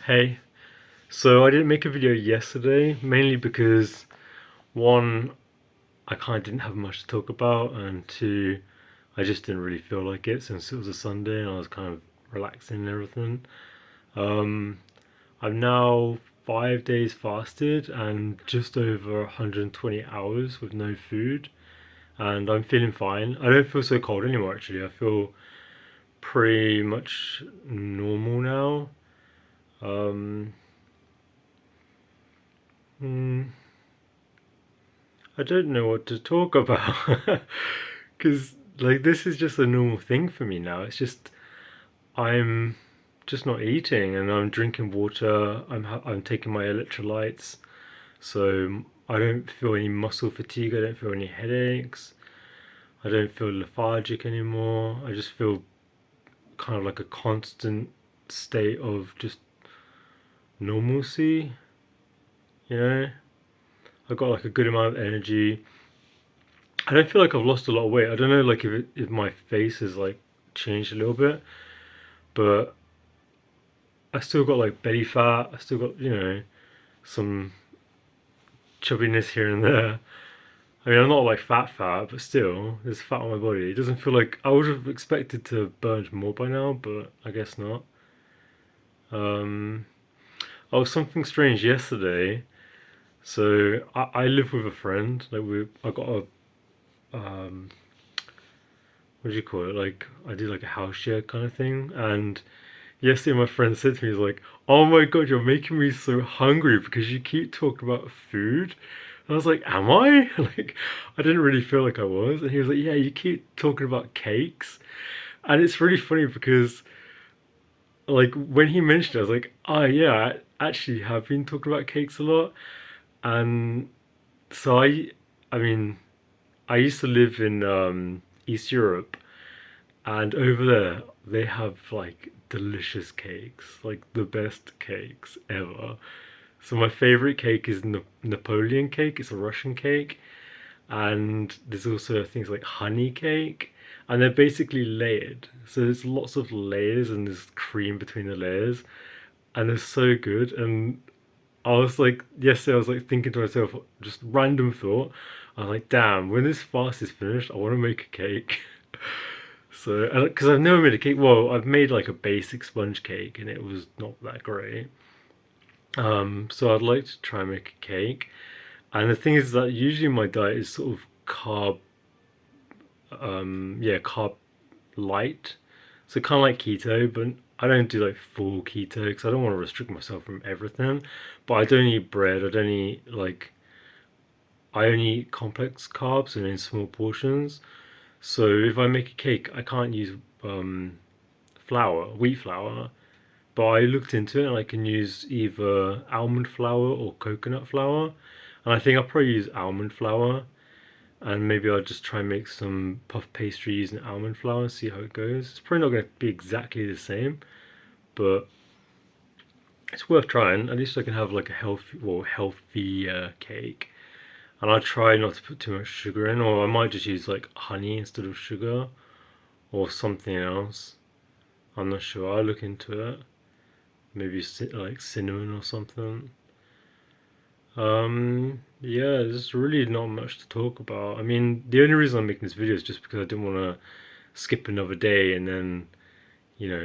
Hey, so I didn't make a video yesterday, mainly because one, I kind of didn't have much to talk about, and two, I just didn't really feel like it since it was a Sunday and I was kind of relaxing and everything. Um, I'm now 5 days fasted and just over 120 hours with no food, and I'm feeling fine. I don't feel so cold anymore, actually. I feel pretty much normal now. Um, hmm, I don't know what to talk about because like this is just a normal thing for me now. It's just I'm just not eating and I'm drinking water. I'm taking my electrolytes, so I don't feel any muscle fatigue. I don't feel any headaches. I don't feel lethargic anymore. I just feel kind of like a constant state of just normalcy. You know, I've got like a good amount of energy. I don't feel like I've lost a lot of weight. I don't know, like if my face has like changed a little bit, but I still got like belly fat. I still got some chubbiness here and there. I mean, I'm not like fat, but still, there's fat on my body. It doesn't feel like I would have expected to have burned more by now, but I guess not. Um, oh, something strange yesterday. So I live with a friend. I got a what do you call it? Like I do like a house share kind of thing, and yesterday, my friend said to me, he's like, "Oh my god, you're making me so hungry because you keep talking about food." And I was like, "Am I?" Like, I didn't really feel like I was. And he was like, "Yeah, you keep talking about cakes." And it's really funny because, like, when he mentioned it, I was like, "Oh yeah, I actually have been talking about cakes a lot." And so I mean, I used to live in East Europe, and over there, they have like delicious cakes, like the best cakes ever. So my favorite cake is Napoleon cake. It's a Russian cake, and there's also things like honey cake, and they're basically layered. So there's lots of layers and there's cream between the layers, and they're so good. And I was like, yesterday I was like thinking to myself, just random thought. I was like, damn, when this fast is finished, I want to make a cake. So, because I've never made a cake, well, I've made like a basic sponge cake and it was not that great. So I'd like to try and make a cake. And the thing is that usually my diet is sort of carb light. So kind of like keto, but I don't do like full keto because I don't want to restrict myself from everything. But I don't eat bread. I don't eat like I only eat complex carbs and in small portions. So if I make a cake, I can't use wheat flour. But I looked into it and I can use either almond flour or coconut flour. And I think I'll probably use almond flour. And maybe I'll just try and make some puff pastry using almond flour and see how it goes. It's probably not going to be exactly the same, but it's worth trying. At least I can have like a healthy cake. And I'll try not to put too much sugar in, or I might just use like honey instead of sugar or something else. I'm not sure. I'll look into it. Maybe like cinnamon or something. Yeah, there's really not much to talk about. I mean, the only reason I'm making this video is just because I didn't want to skip another day and then,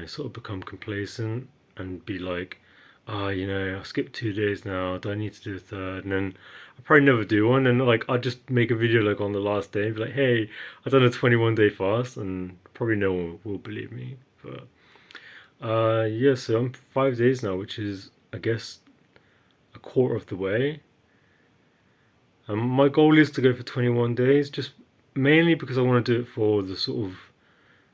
sort of become complacent and be like, I skipped 2 days now. Do I need to do a third? And then I probably never do one. And like, I'll just make a video like on the last day and be like, hey, I've done a 21-day fast, and probably no one will believe me. But yeah, so I'm 5 days now, which is, I guess, a quarter of the way. My goal is to go for 21 days, just mainly because I want to do it for the sort of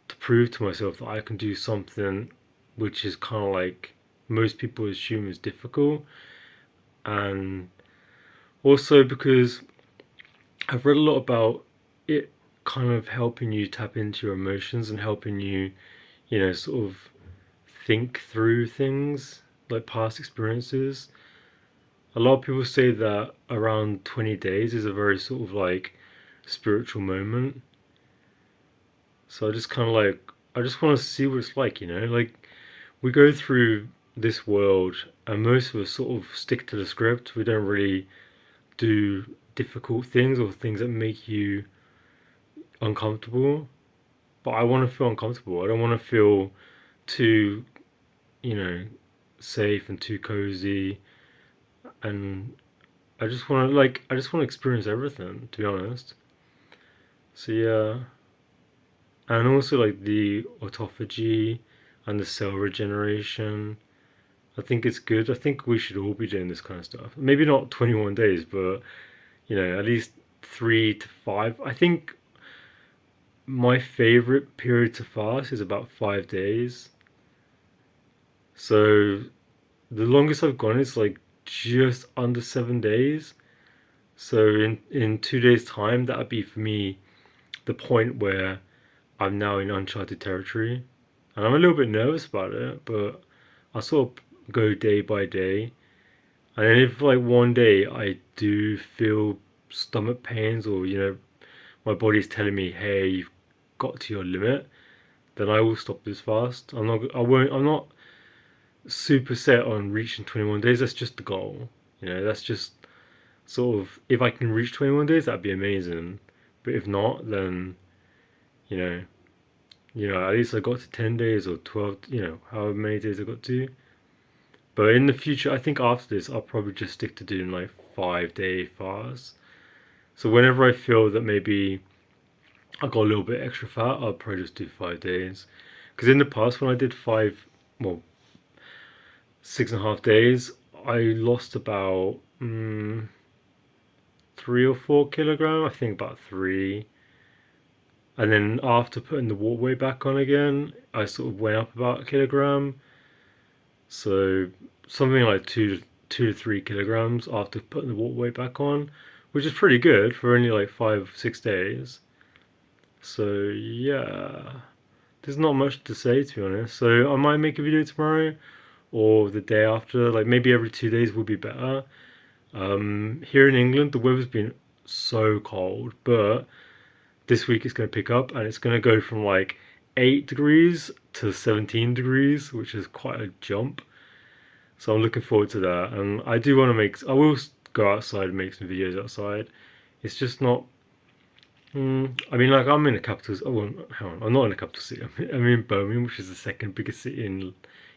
to prove to myself that I can do something which is kind of like most people assume is difficult, and also because I've read a lot about it kind of helping you tap into your emotions and helping you, sort of think through things like past experiences. A lot of people say that around 20 days is a very sort of like spiritual moment. So I just kind of like, I just want to see what it's like, Like we go through this world, and most of us sort of stick to the script. We don't really do difficult things or things that make you uncomfortable. But I want to feel uncomfortable. I don't want to feel too, you know, safe and too cozy. And I just want to experience everything, to be honest. So yeah, and also like the autophagy and the cell regeneration. I think it's good. I think we should all be doing this kind of stuff. Maybe not 21 days, but at least 3 to 5. I think my favorite period to fast is about 5 days. So the longest I've gone is like just under 7 days. So in 2 days' time, that would be for me the point where I'm now in uncharted territory, and I'm a little bit nervous about it, but I sort of go day by day. And then if like one day I do feel stomach pains, or my body's telling me, hey, you've got to your limit, then I will stop this fast. I'm not super set on reaching 21 days. That's just the goal. That's just sort of, if I can reach 21 days, that'd be amazing. But if not, then you know, at least I got to 10 days or 12, however many days I got to. But in the future, I think after this, I'll probably just stick to doing like 5 day fasts. So whenever I feel that maybe I got a little bit extra fat, I'll probably just do 5 days. Because in the past, when I did well, 6.5 days, I lost about 3 or 4 kilograms. I think about 3. And then after putting the water weight back on again, I sort of went up about a kilogram. So something like 2 to 3 kilograms after putting the water weight back on, which is pretty good for only like 5 6 days. So yeah, there's not much to say, to be honest. So I might make a video tomorrow or the day after. Like maybe every 2 days would be better. Here in England, the weather's been so cold, but this week it's going to pick up and it's going to go from like 8 degrees to 17 degrees, which is quite a jump. So I'm looking forward to that. And I do want to I will go outside and make some videos outside. It's just not, I mean, like I'm in a capital, oh, well, hang on, I'm not in a capital city. I'm in Birmingham, which is the second biggest city in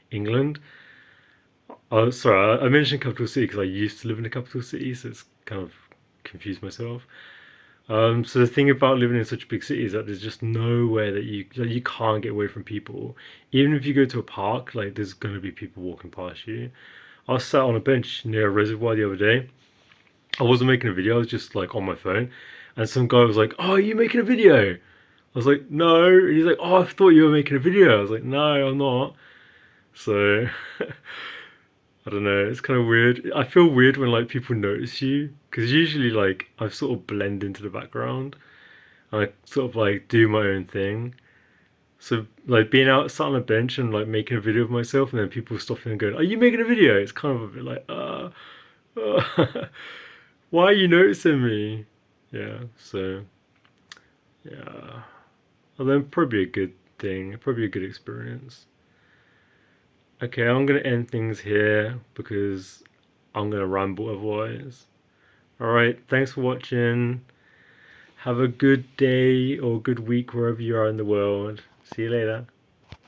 England. Oh, sorry, I mentioned capital city because I used to live in a capital city, so it's kind of confused myself. So the thing about living in such a big city is that there's just nowhere that you can't get away from people. Even if you go to a park, like there's gonna be people walking past you. I was sat on a bench near a reservoir the other day. I wasn't making a video, I was just like on my phone, and some guy was like, "Oh, are you making a video?" I was like, "No." And he's like, "Oh, I thought you were making a video." I was like, "No, I'm not." So I don't know. It's kind of weird. I feel weird when like people notice you because usually like I sort of blend into the background and I sort of like do my own thing. So like being out sat on a bench and like making a video of myself and then people stopping and going, "Are you making a video?" It's kind of a bit like, why are you noticing me? Yeah. So yeah. Well, then probably a good thing. Probably a good experience. Okay, I'm gonna end things here because I'm gonna ramble otherwise. Alright, thanks for watching. Have a good day or good week wherever you are in the world. See you later.